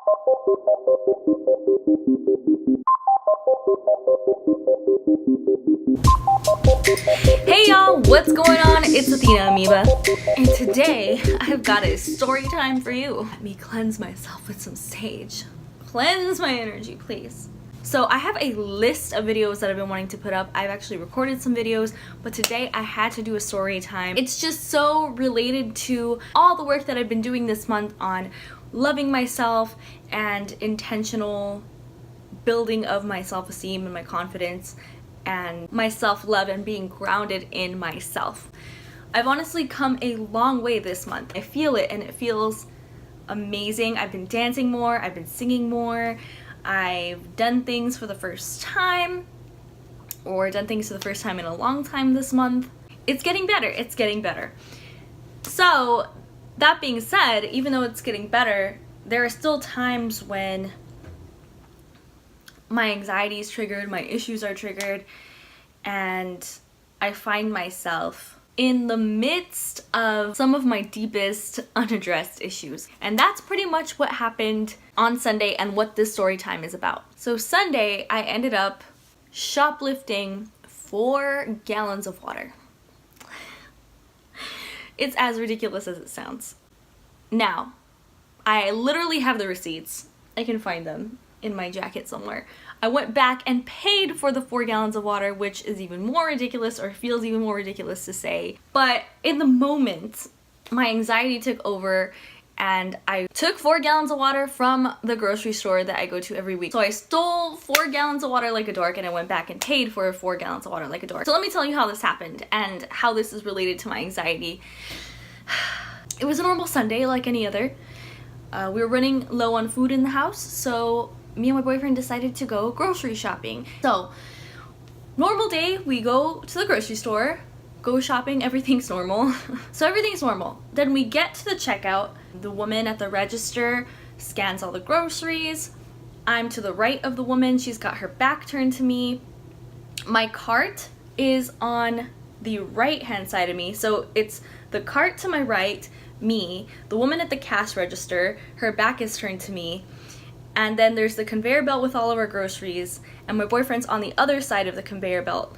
Hey y'all, what's going on? It's Athena Amoeba, and today I've got a story time for you. Let me cleanse myself with some sage. Cleanse my energy, please. So I have a list of videos that I've been wanting to put up. I've actually recorded some videos, but today I had to do a story time. It's just so related to all the work that I've been doing this month on loving myself and intentional building of my self-esteem and my confidence and my self-love and being grounded in myself. I've honestly come a long way this month. I feel it and it feels amazing. I've been dancing more, I've been singing more, I've done things for the first time, or done things for the first time in a long time this month. It's getting better, it's getting better. So that being said, even though it's getting better, there are still times when my anxiety is triggered, my issues are triggered, and I find myself in the midst of some of my deepest unaddressed issues. And that's pretty much what happened on Sunday and what this story time is about. So Sunday, I ended up shoplifting 4 gallons of water. It's as ridiculous as it sounds. Now, I literally have the receipts. I can find them in my jacket somewhere. I went back and paid for the 4 gallons of water, which is even more ridiculous, or feels even more ridiculous to say. But in the moment, my anxiety took over and I took 4 gallons of water from the grocery store that I go to every week. So I stole 4 gallons of water like a dork, and I went back and paid for 4 gallons of water like a dork. So let me tell you how this happened and how this is related to my anxiety. It was a normal Sunday like any other. We were running low on food in the house, so me and my boyfriend decided to go grocery shopping. So, normal day, we go to the grocery store, go shopping, everything's normal. So everything's normal. Then we get to the checkout. The woman at the register scans all the groceries. I'm to the right of the woman. She's got her back turned to me. My cart is on the right-hand side of me. So it's the cart to my right, me, the woman at the cash register, her back is turned to me, and then there's the conveyor belt with all of our groceries, and my boyfriend's on the other side of the conveyor belt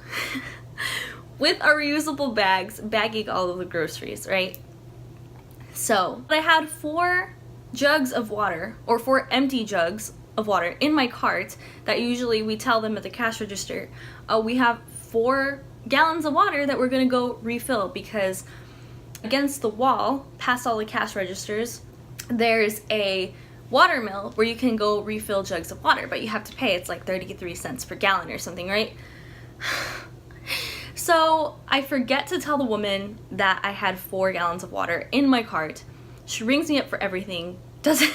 with our reusable bags, bagging all of the groceries, right? So I had 4 jugs of water, or 4 empty jugs of water in my cart that usually we tell them at the cash register, we have 4 gallons of water that we're gonna go refill, because against the wall, past all the cash registers, there's a water mill where you can go refill jugs of water, but you have to pay. It's like 33 cents per gallon or something, right? So I forget to tell the woman that I had 4 gallons of water in my cart. She rings me up for everything. Doesn't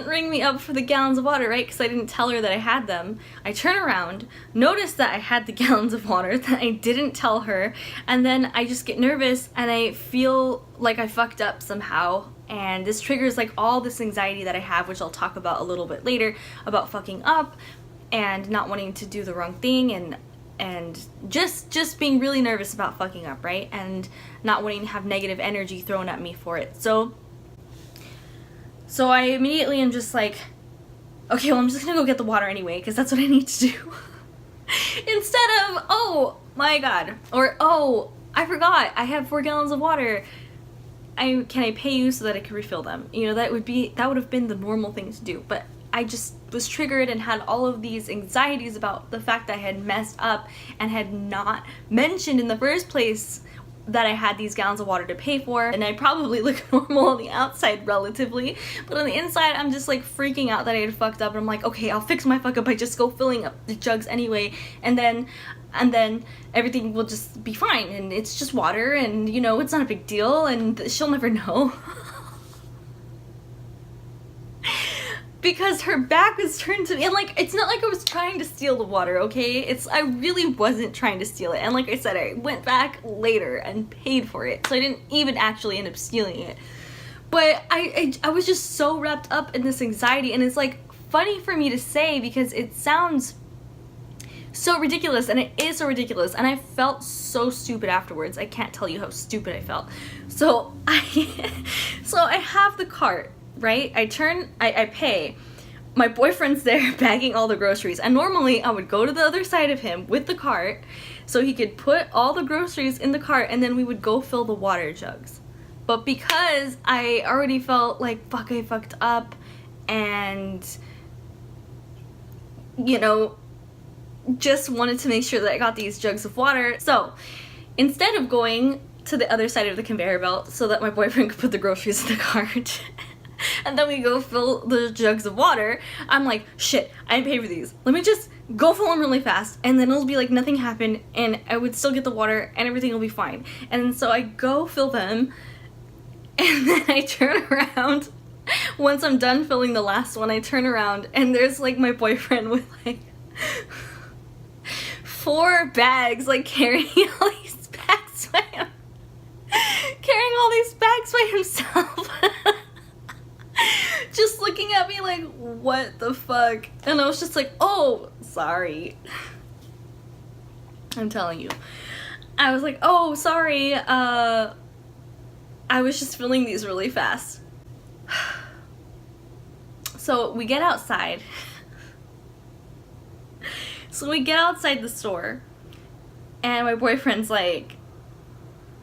ring me up for the gallons of water, right? Because I didn't tell her that I had them. I turn around, notice that I had the gallons of water that I didn't tell her, and then I just get nervous and I feel like I fucked up somehow. And this triggers like all this anxiety that I have, which I'll talk about a little bit later, about fucking up and not wanting to do the wrong thing, and just being really nervous about fucking up, right? And not wanting to have negative energy thrown at me for it. So I immediately am just like, okay, well, I'm just gonna go get the water anyway, because that's what I need to do. Instead of, oh my god, or oh, I forgot, I have 4 gallons of water. Can I pay you so that I can refill them? You know, that would have been the normal thing to do. But I just was triggered and had all of these anxieties about the fact that I had messed up and had not mentioned in the first place that I had these gallons of water to pay for. And I probably look normal on the outside relatively, but on the inside I'm just like freaking out that I had fucked up, and I'm like, okay, I'll fix my fuck up by just go filling up the jugs anyway, and then everything will just be fine, and it's just water, and you know, it's not a big deal, and she'll never know. Because her back was turned to me, and like, it's not like I was trying to steal the water, okay? I really wasn't trying to steal it, and like I said, I went back later and paid for it, so I didn't even actually end up stealing it. But I was just so wrapped up in this anxiety, and it's like funny for me to say because it sounds so ridiculous, and it is so ridiculous, and I felt so stupid afterwards. I can't tell you how stupid I felt. So I have the cart, right? I pay. My boyfriend's there bagging all the groceries, and normally I would go to the other side of him with the cart so he could put all the groceries in the cart, and then we would go fill the water jugs. But because I already felt like, fuck, I fucked up, and, you know, just wanted to make sure that I got these jugs of water. So instead of going to the other side of the conveyor belt so that my boyfriend could put the groceries in the cart and then we go fill the jugs of water, I'm like, shit, I didn't pay for these. Let me just go fill them really fast, and then it'll be like nothing happened, and I would still get the water, and everything will be fine. And so I go fill them, and then I turn around. Once I'm done filling the last one, I turn around, and there's like my boyfriend with like 4 bags, like carrying all these bags by him. Carrying all these bags by himself. Just looking at me like, what the fuck? And I was just like, oh, sorry. I'm telling you. I was like, oh, sorry. I was just filling these really fast. So we get outside. So we get outside the store. And my boyfriend's like,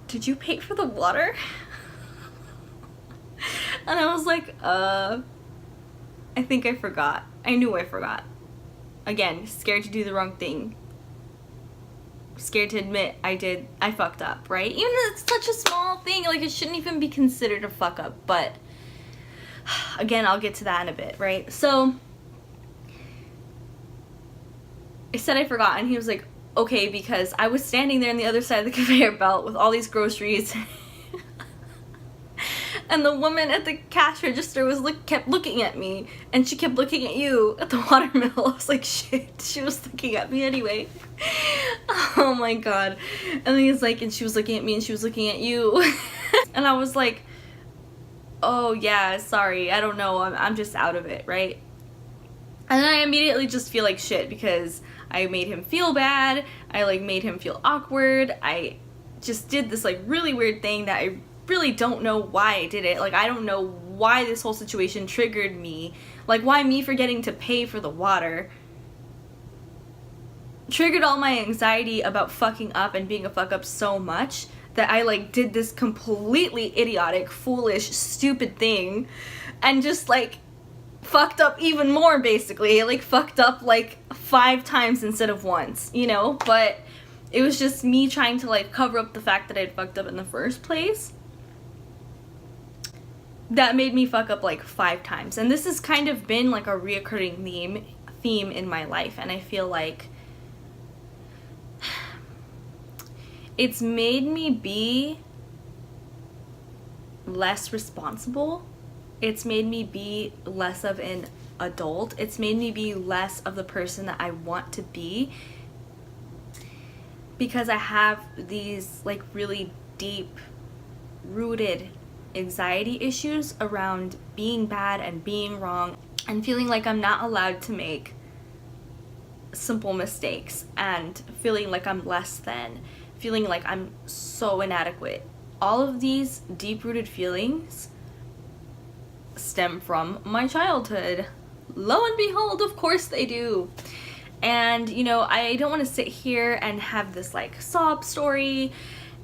did you pay for the water? And I was like, I think I forgot. I knew I forgot. Again, scared to do the wrong thing. Scared to admit I fucked up, right? Even though it's such a small thing, like it shouldn't even be considered a fuck up, but again, I'll get to that in a bit, right? So I said I forgot, and he was like, okay, because I was standing there on the other side of the conveyor belt with all these groceries. And the woman at the cash register kept looking at me, and she kept looking at you at the watermill. I was like, shit, she was looking at me anyway. Oh my god. And then he's like, and she was looking at me, and she was looking at you. And I was like, oh yeah, sorry, I don't know, I'm just out of it, right? And then I immediately just feel like shit because I made him feel bad, I like made him feel awkward, I just did this like really weird thing that I really don't know why I did it. Like, I don't know why this whole situation triggered me. Like, why me forgetting to pay for the water triggered all my anxiety about fucking up and being a fuck up so much that I like did this completely idiotic, foolish, stupid thing and just like fucked up even more, basically. Like fucked up like 5 times instead of once, you know? But it was just me trying to like cover up the fact that I'd fucked up in the first place. That made me fuck up like 5 times. And this has kind of been like a reoccurring theme in my life, and I feel like it's made me be less responsible. It's made me be less of an adult. It's made me be less of the person that I want to be, because I have these like really deep rooted anxiety issues around being bad and being wrong and feeling like I'm not allowed to make simple mistakes and feeling like I'm less than, feeling like I'm so inadequate. All of these deep-rooted feelings stem from my childhood. Lo and behold, of course they do. And, you know, I don't want to sit here and have this like sob story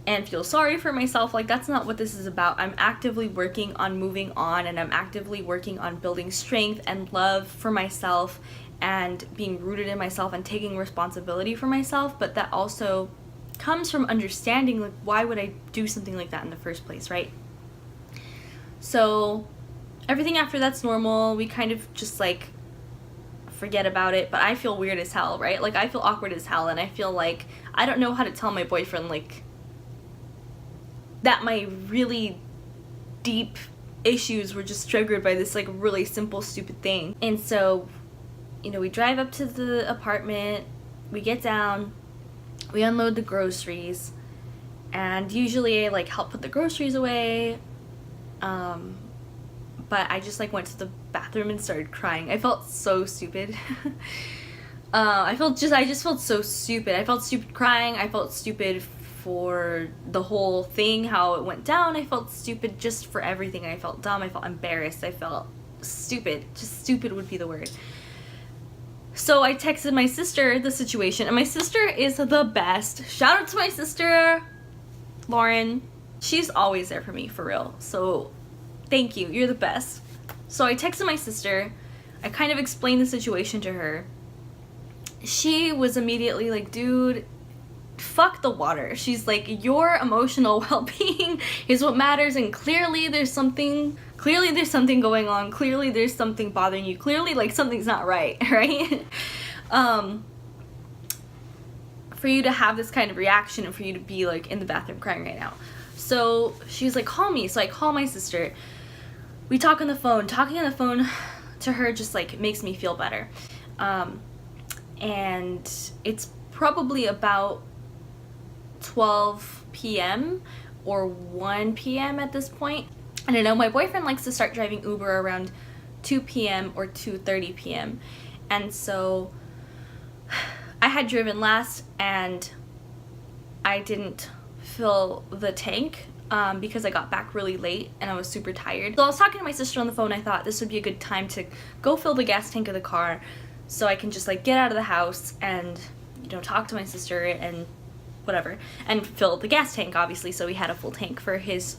and feel sorry for myself. Like, that's not what this is about. I'm actively working on moving on, and I'm actively working on building strength and love for myself and being rooted in myself and taking responsibility for myself. But that also comes from understanding like, why would I do something like that in the first place, right? So everything after that's normal. We kind of just like forget about it, but I feel weird as hell, right? Like, I feel awkward as hell, and I feel like I don't know how to tell my boyfriend like that my really deep issues were just triggered by this like really simple stupid thing. And so, you know, we drive up to the apartment, we get down, we unload the groceries, and usually I like help put the groceries away, but I just like went to the bathroom and started crying. I felt so stupid. I just felt so stupid. I felt stupid crying, I felt stupid for the whole thing, how it went down. I felt stupid just for everything. I felt dumb. I felt embarrassed. I felt stupid. Just stupid would be the word. So I texted my sister the situation, and my sister is the best. Shout out to my sister, Lauren. She's always there for me, for real. So thank you. You're the best. So I texted my sister. I kind of explained the situation to her. She was immediately like, dude, fuck the water. She's like, your emotional well-being is what matters, and clearly there's something going on. Clearly there's something bothering you. Clearly, like, something's not right, right? For you to have this kind of reaction and for you to be like in the bathroom crying right now. So she's like, call me. So I call my sister. We talk on the phone. Talking on the phone to her just like makes me feel better. And it's probably about 12 p.m. or 1 p.m. at this point. And I know my boyfriend likes to start driving Uber around 2 p.m. or 2:30 p.m. And so I had driven last and I didn't fill the tank because I got back really late and I was super tired. So I was talking to my sister on the phone. I thought this would be a good time to go fill the gas tank of the car so I can just like get out of the house and, you know, talk to my sister and whatever, and fill the gas tank, obviously, so we had a full tank for his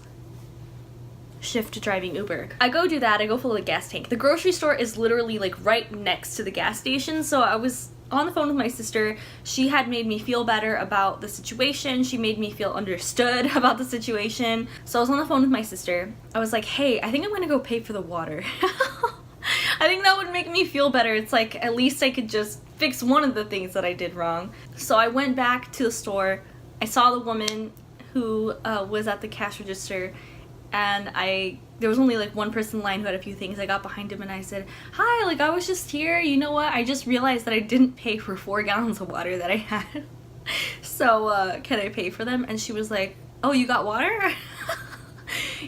shift driving Uber. I go do that. I go fill the gas tank. The grocery store is literally like right next to the gas station, so I was on the phone with my sister. She had made me feel better about the situation. She made me feel understood about the situation. So I was on the phone with my sister. I was like, hey, I think I'm gonna go pay for the water. I think that would make me feel better. It's like, at least I could just fix one of the things that I did wrong. So I went back to the store. I saw the woman who was at the cash register, and there was only like one person in line who had a few things. I got behind him and I said, hi, like, I was just here. You know what? I just realized that I didn't pay for 4 gallons of water that I had. So can I pay for them? And she was like, oh, you got water?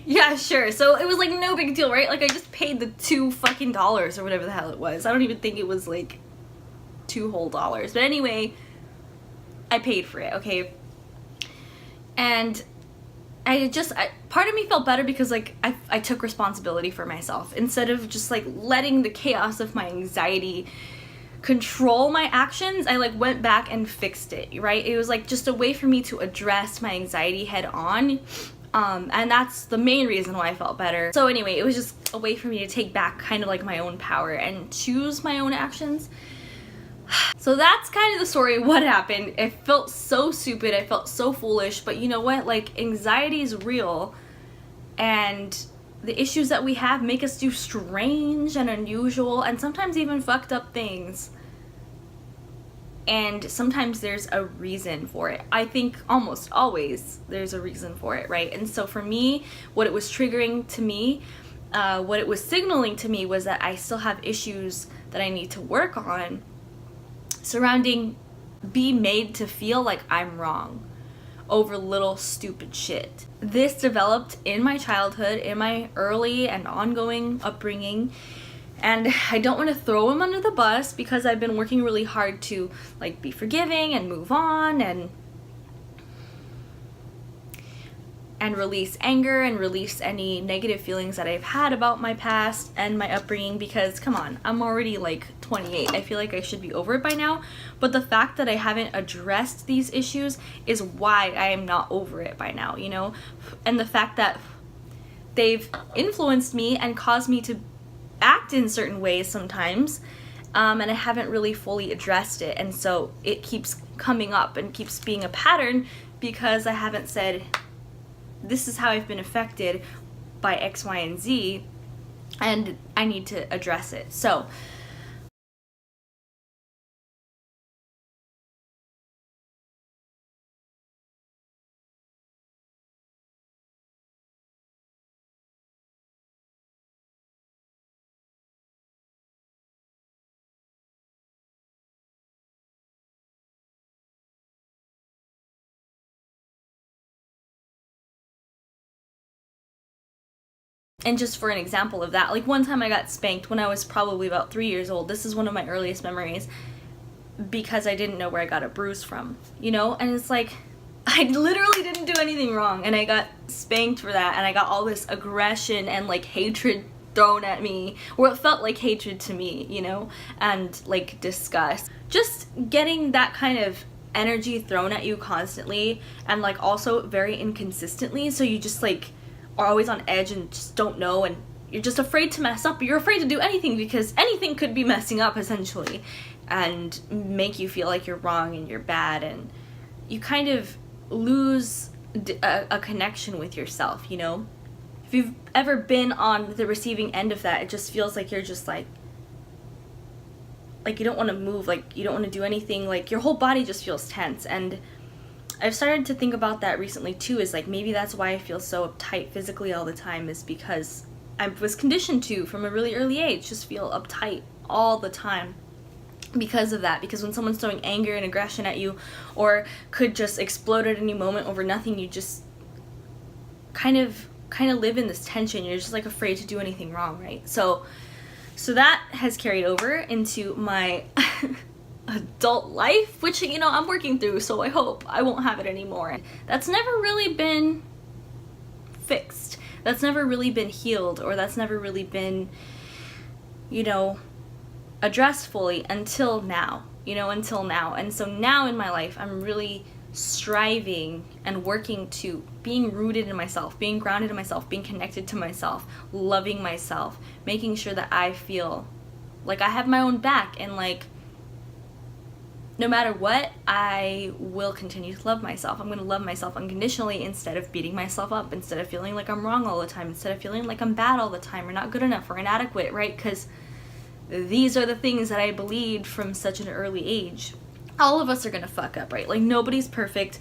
Yeah, sure. So it was like no big deal, right? Like, I just paid the $2 fucking or whatever the hell it was. I don't even think it was like $2 whole. But anyway, I paid for it, okay? And part of me felt better because like I took responsibility for myself instead of just like letting the chaos of my anxiety control my actions. I like went back and fixed it, right? It was like just a way for me to address my anxiety head on. And that's the main reason why I felt better. So anyway, it was just a way for me to take back kind of like my own power and choose my own actions. So that's kind of the story of what happened. It felt so stupid. I felt so foolish. But you know what? Like, anxiety is real. And the issues that we have make us do strange and unusual and sometimes even fucked up things. And sometimes there's a reason for it. I think almost always there's a reason for it, right? And so for me, what it was triggering to me, what it was signaling to me was that I still have issues that I need to work on surrounding be made to feel like I'm wrong over little stupid shit. This developed in my childhood, in my early and ongoing upbringing. And I don't want to throw him under the bus because I've been working really hard to like be forgiving and move on and release anger and release any negative feelings that I've had about my past and my upbringing, because come on, I'm already like 28. I feel like I should be over it by now. But the fact that I haven't addressed these issues is why I am not over it by now, you know? And the fact that they've influenced me and caused me to act in certain ways sometimes, and I haven't really fully addressed it, and so it keeps coming up and keeps being a pattern because I haven't said, this is how I've been affected by X, Y, and Z, and I need to address it. So and just for an example of that, like one time I got spanked when I was probably about 3 years old. This is one of my earliest memories because I didn't know where I got a bruise from, you know? And it's like, I literally didn't do anything wrong, and I got spanked for that, and I got all this aggression and like hatred thrown at me, or it felt like hatred to me, you know, and like disgust. Just getting that kind of energy thrown at you constantly, and like also very inconsistently, so you just like are always on edge and just don't know, and you're just afraid to mess up. You're afraid to do anything because anything could be messing up essentially and make you feel like you're wrong and you're bad, and you kind of lose a connection with yourself, you know? If you've ever been on the receiving end of that, it just feels like you're just like you don't want to move, like you don't want to do anything, like your whole body just feels tense. And I've started to think about that recently too, is like maybe that's why I feel so uptight physically all the time, is because I was conditioned to, from a really early age, just feel uptight all the time because of that. Because when someone's throwing anger and aggression at you, or could just explode at any moment over nothing, you just kind of live in this tension. You're just like afraid to do anything wrong, right? So that has carried over into my adult life, which, you know, I'm working through, so I hope I won't have it anymore. That's never really been fixed. That's never really been healed, or that's never really been, you know, addressed fully until now, And so now in my life, I'm really striving and working to being rooted in myself, being grounded in myself, being connected to myself, loving myself, making sure that I feel like I have my own back, and like no matter what, I will continue to love myself. I'm going to love myself unconditionally instead of beating myself up, instead of feeling like I'm wrong all the time, instead of feeling like I'm bad all the time, or not good enough, or inadequate, right? Because these are the things that I believed from such an early age. All of us are gonna fuck up, right? Like nobody's perfect,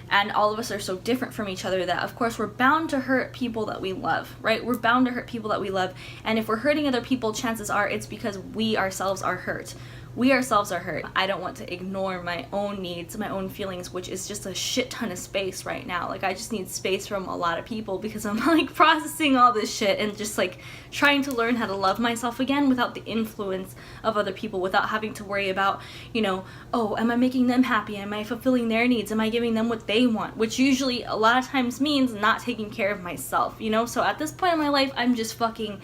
and all of us are so different from each other that of course we're bound to hurt people that we love, right? We're bound to hurt people that we love, and if we're hurting other people, chances are it's because we ourselves are hurt. We ourselves are hurt. I don't want to ignore my own needs, my own feelings, which is just a shit ton of space right now. Like I just need space from a lot of people because I'm like processing all this shit and just like trying to learn how to love myself again without the influence of other people, without having to worry about, you know, oh, am I making them happy? Am I fulfilling their needs? Am I giving them what they want? Which usually a lot of times means not taking care of myself, you know? So at this point in my life, I'm just fucking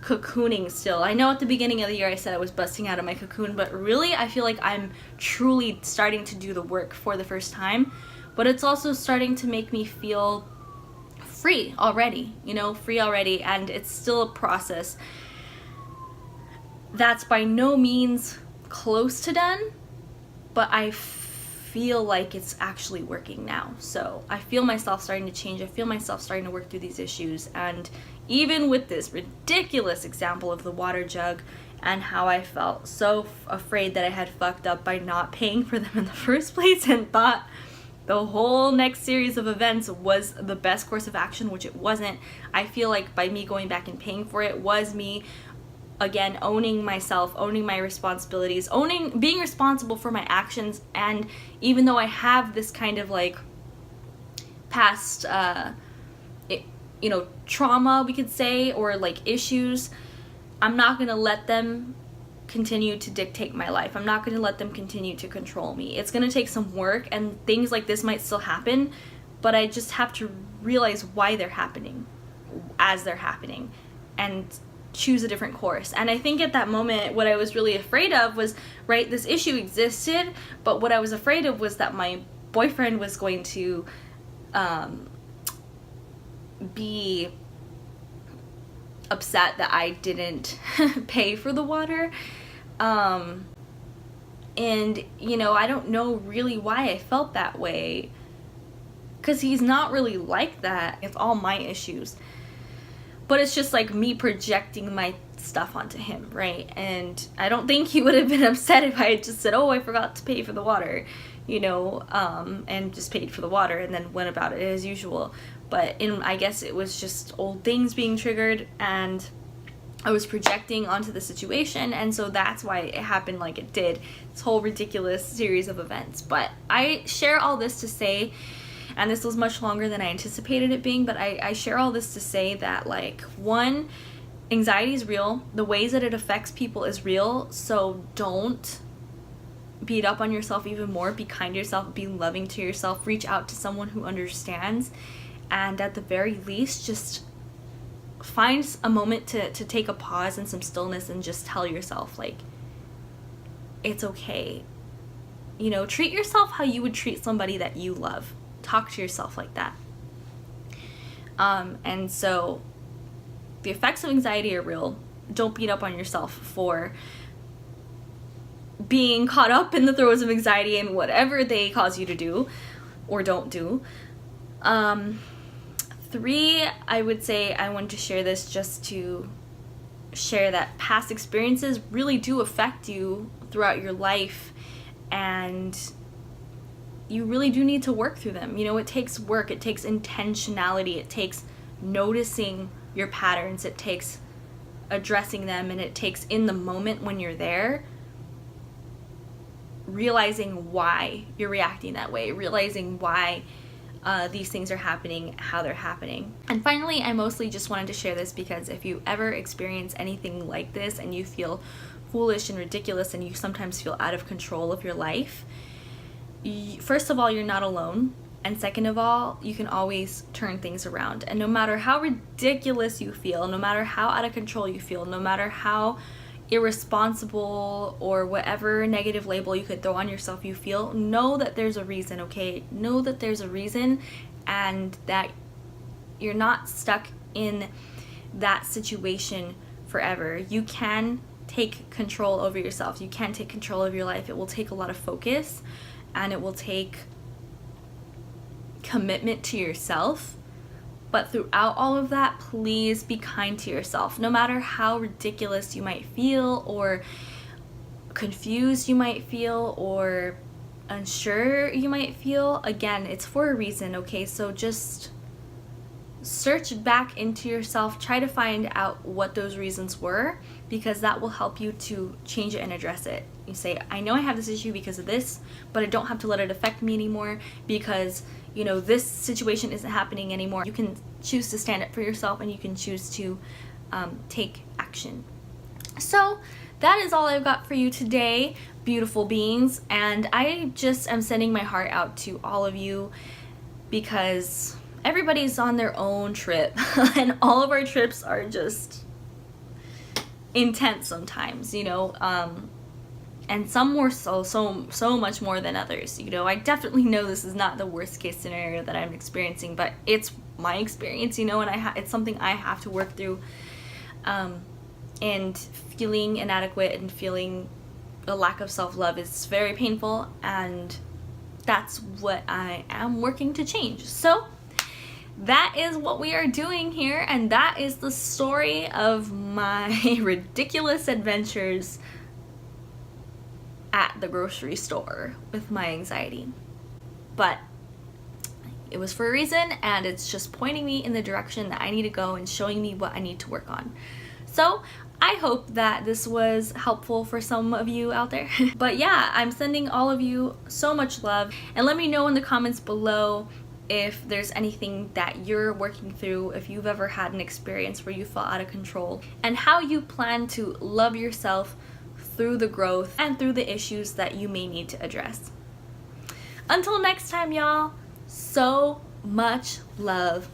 cocooning still. I know at the beginning of the year I said I was busting out of my cocoon, but really I feel like I'm truly starting to do the work for the first time. But it's also starting to make me feel free already, you know, free already, and it's still a process that's by no means close to done, but I feel like it's actually working now. So I feel myself starting to change. I feel myself starting to work through these issues, and even with this ridiculous example of the water jug and how I felt so afraid that I had fucked up by not paying for them in the first place and thought the whole next series of events was the best course of action, which it wasn't. I feel like by me going back and paying for it was me, again, owning myself, owning my responsibilities, being responsible for my actions. And even though I have this kind of like past you know, trauma, we could say, or like issues, I'm not gonna let them continue to dictate my life. I'm not gonna let them continue to control me. It's gonna take some work, and things like this might still happen, but I just have to realize why they're happening as they're happening and choose a different course. And I think at that moment, what I was really afraid of was, right, this issue existed, but what I was afraid of was that my boyfriend was going to be upset that I didn't pay for the water. And, you know, I don't know really why I felt that way, because he's not really like that. It's all my issues. But it's just like me projecting my stuff onto him, right? And I don't think he would have been upset if I had just said, oh, I forgot to pay for the water, you know, and just paid for the water and then went about it as usual. But I guess it was just old things being triggered, and I was projecting onto the situation, and so that's why it happened like it did, this whole ridiculous series of events. But I share all this to say, and this was much longer than I anticipated it being, but I share all this to say that, like, one, anxiety is real. The ways that it affects people is real, so don't beat up on yourself even more. Be kind to yourself, be loving to yourself, reach out to someone who understands, and at the very least, just find a moment to take a pause and some stillness and just tell yourself, like, it's okay. You know, treat yourself how you would treat somebody that you love. Talk to yourself like that. And so the effects of anxiety are real. Don't beat up on yourself for being caught up in the throes of anxiety and whatever they cause you to do or don't do. 3, I would say I want to share this just to share that past experiences really do affect you throughout your life, and you really do need to work through them. You know, it takes work, it takes intentionality, it takes noticing your patterns, it takes addressing them, and it takes in the moment when you're there, realizing why you're reacting that way, realizing why these things are happening, how they're happening. And finally, I mostly just wanted to share this because if you ever experience anything like this and you feel foolish and ridiculous and you sometimes feel out of control of your life, first of all, you're not alone. And second of all, you can always turn things around. And no matter how ridiculous you feel, no matter how out of control you feel, no matter how irresponsible or whatever negative label you could throw on yourself you feel, know that there's a reason, okay? Know that there's a reason, and that you're not stuck in that situation forever. You can take control over yourself. You can take control of your life. It will take a lot of focus, and it will take commitment to yourself. But throughout all of that, please be kind to yourself. No matter how ridiculous you might feel, or confused you might feel, or unsure you might feel, again, it's for a reason, okay? So just search back into yourself, try to find out what those reasons were, because that will help you to change it and address it. You say, I know I have this issue because of this, but I don't have to let it affect me anymore because, you know, this situation isn't happening anymore. You can choose to stand up for yourself, and you can choose to take action. So that is all I've got for you today, beautiful beings, and I just am sending my heart out to all of you because everybody's on their own trip and all of our trips are just intense sometimes, you know, and some more so much more than others. You know, I definitely know this is not the worst case scenario that I'm experiencing, but it's my experience, you know, and it's something I have to work through. And feeling inadequate and feeling a lack of self-love is very painful, and that's what I am working to change. So that is what we are doing here, and that is the story of my ridiculous adventures at the grocery store with my anxiety. But it was for a reason, and it's just pointing me in the direction that I need to go and showing me what I need to work on. So I hope that this was helpful for some of you out there. But yeah, I'm sending all of you so much love, and let me know in the comments below if there's anything that you're working through, if you've ever had an experience where you felt out of control, and how you plan to love yourself through the growth and through the issues that you may need to address. Until next time, y'all, so much love.